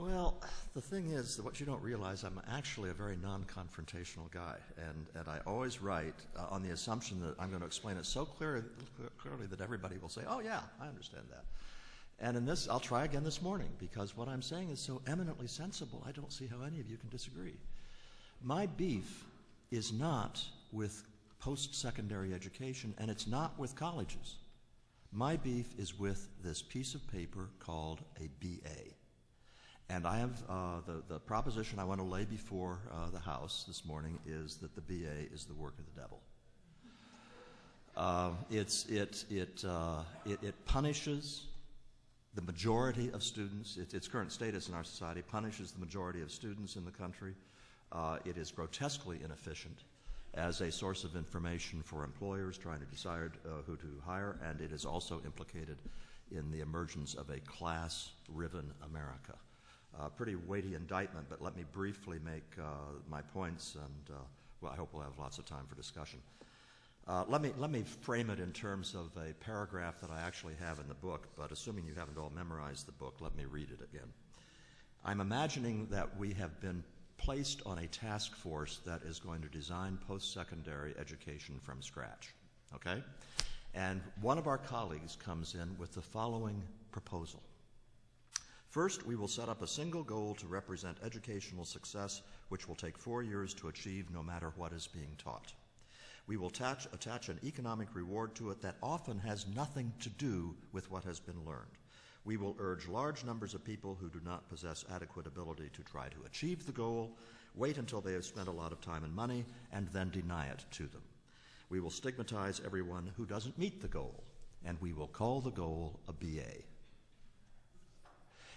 Well, the thing is that what you don't realize, I'm actually a very non-confrontational guy, and I always write on the assumption that I'm going to explain it so clearly that everybody will say, oh yeah, I understand that. And in this, I'll try again this morning, because what I'm saying is so eminently sensible, I don't see how any of you can disagree. My beef is not with post-secondary education, and it's not with colleges. My beef is with this piece of paper called a BA. And I have the proposition I want to lay before the House this morning is that the BA is the work of the devil. It punishes the majority of students. Its current status in our society punishes the majority of students in the country. It is grotesquely inefficient as a source of information for employers trying to decide who to hire, and it is also implicated in the emergence of a class-riven America. Pretty weighty indictment, but let me briefly make my points, and well, I hope we'll have lots of time for discussion. Let me frame it in terms of a paragraph that I actually have in the book, but assuming you haven't all memorized the book, let me read it again. I'm imagining that we have been placed on a task force that is going to design post-secondary education from scratch, okay? And one of our colleagues comes in with the following proposal. First, we will set up a single goal to represent educational success, which will take 4 years to achieve no matter what is being taught. We will attach an economic reward to it that often has nothing to do with what has been learned. We will urge large numbers of people who do not possess adequate ability to try to achieve the goal, wait until they have spent a lot of time and money, and then deny it to them. We will stigmatize everyone who doesn't meet the goal, and we will call the goal a BA.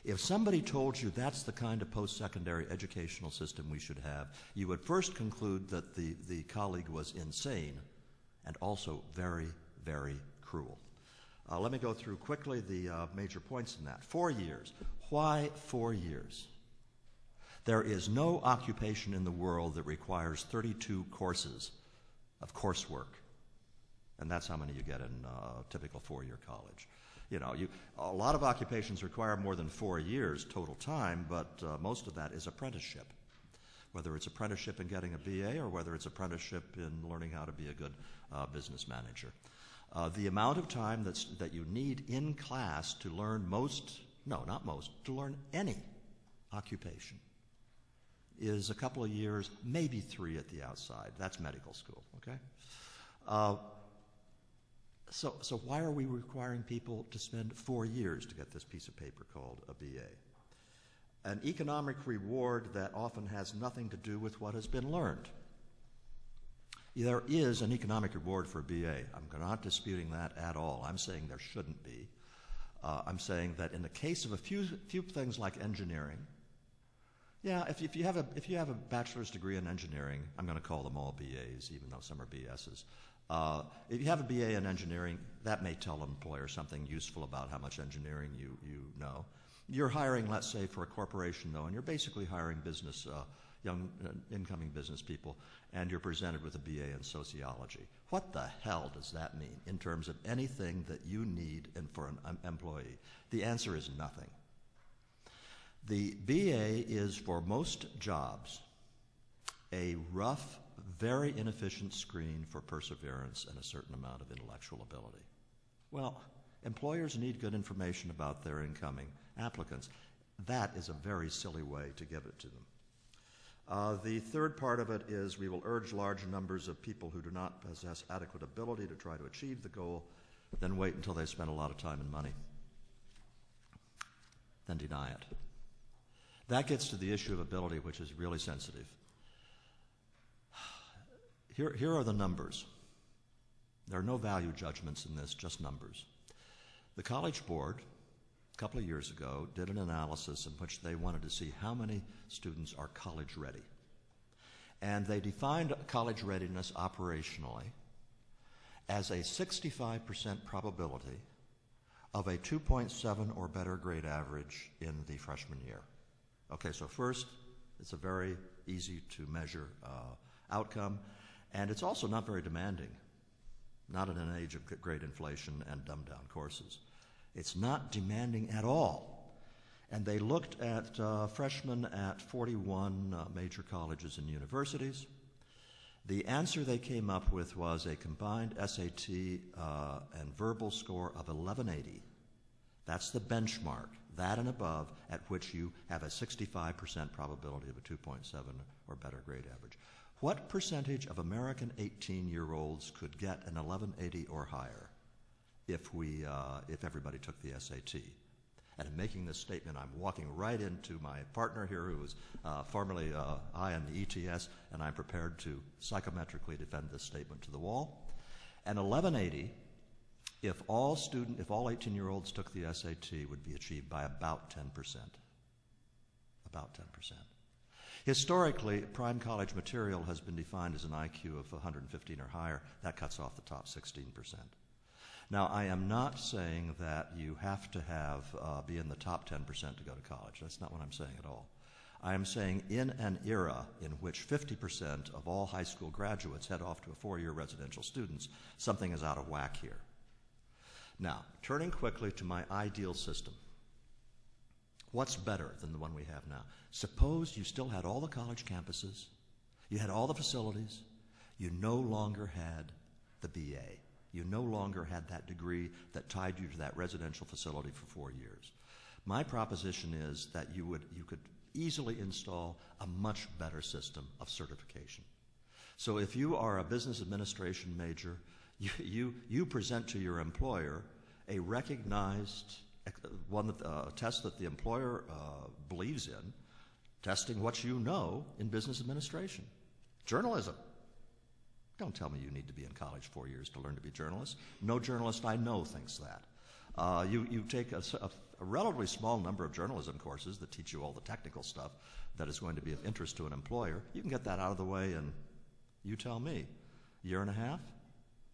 If somebody told you that's the kind of post-secondary educational system we should have, you would first conclude that the colleague was insane and also very, very cruel. Let me go through quickly the major points in that. 4 years. Why 4 years? There is no occupation in the world that requires 32 courses of coursework, and that's how many you get in a typical 4-year college. You know, a lot of occupations require more than 4 years total time, but most of that is apprenticeship, whether it's apprenticeship in getting a BA or whether it's apprenticeship in learning how to be a good business manager. The amount of time that you need in class to learn to learn any occupation is a couple of years, maybe 3 at the outside. That's medical school, okay? So why are we requiring people to spend 4 years to get this piece of paper called a BA? An economic reward that often has nothing to do with what has been learned. There is an economic reward for a BA. I'm not disputing that at all. I'm saying there shouldn't be. I'm saying that in the case of a few things like engineering, yeah, if you have a bachelor's degree in engineering, I'm going to call them all BAs, even though some are BSs. If you have a BA in engineering, that may tell an employer something useful about how much engineering you know. You're hiring, let's say, for a corporation, though, and you're basically hiring young incoming business people, and you're presented with a BA in sociology. What the hell does that mean in terms of anything that you need for an employee? The answer is nothing. The BA is, for most jobs, a rough, very inefficient screen for perseverance and a certain amount of intellectual ability. Well, employers need good information about their incoming applicants. That is a very silly way to give it to them. The third part of it is we will urge large numbers of people who do not possess adequate ability to try to achieve the goal, then wait until they spend a lot of time and money, then deny it. That gets to the issue of ability, which is really sensitive. Here are the numbers. There are no value judgments in this, just numbers. The College Board, a couple of years ago, did an analysis in which they wanted to see how many students are college ready. And they defined college readiness operationally as a 65% probability of a 2.7 or better grade average in the freshman year. Okay, so first, it's a very easy to measure outcome, and it's also not very demanding, not in an age of great inflation and dumbed down courses. It's not demanding at all. And they looked at freshmen at 41 major colleges and universities. The answer they came up with was a combined SAT and verbal score of 1180. That's the benchmark, that and above, at which you have a 65% probability of a 2.7 or better grade average. What percentage of American 18-year-olds could get an 1180 or higher if everybody took the SAT? And in making this statement, I'm walking right into my partner here, who is formerly high on the ETS, and I'm prepared to psychometrically defend this statement to the wall. And 1180, if all 18-year-olds took the SAT, would be achieved by about 10%. About 10%. Historically, prime college material has been defined as an IQ of 115 or higher. That cuts off the top 16%. Now, I am not saying that you have to be in the top 10% to go to college. That's not what I'm saying at all. I am saying in an era in which 50% of all high school graduates head off to a four-year residential students, something is out of whack here. Now, turning quickly to my ideal system. What's better than the one we have now? Suppose you still had all the college campuses, you had all the facilities, you no longer had the BA. You no longer had that degree that tied you to that residential facility for 4 years. My proposition is that you could easily install a much better system of certification. So if you are a business administration major, you present to your employer a recognized test that the employer believes in, testing what you know in business administration. Journalism. Don't tell me you need to be in college 4 years to learn to be a journalist. No journalist I know thinks that. You take a relatively small number of journalism courses that teach you all the technical stuff that is going to be of interest to an employer. You can get that out of the way in, you tell me, year and a half?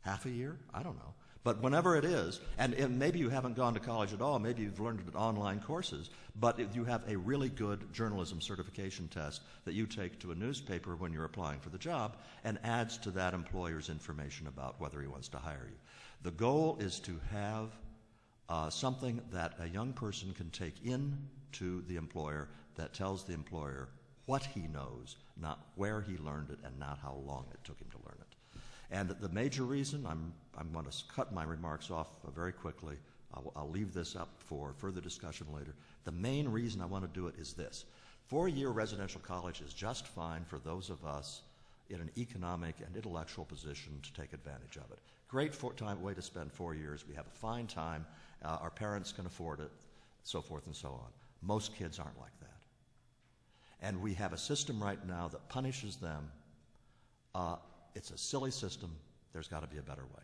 Half a year? I don't know. But whenever it is, and maybe you haven't gone to college at all, maybe you've learned it in online courses, but if you have a really good journalism certification test that you take to a newspaper when you're applying for the job and adds to that employer's information about whether he wants to hire you. The goal is to have something that a young person can take in to the employer that tells the employer what he knows, not where he learned it and not how long it took him to learn it. And the major reason, I'm going to cut my remarks off very quickly. I'll leave this up for further discussion later. The main reason I want to do it is this. 4-year residential college is just fine for those of us in an economic and intellectual position to take advantage of it. Great way to spend 4 years. We have a fine time. Our parents can afford it, so forth and so on. Most kids aren't like that. And we have a system right now that punishes them. It's a silly system. There's got to be a better way.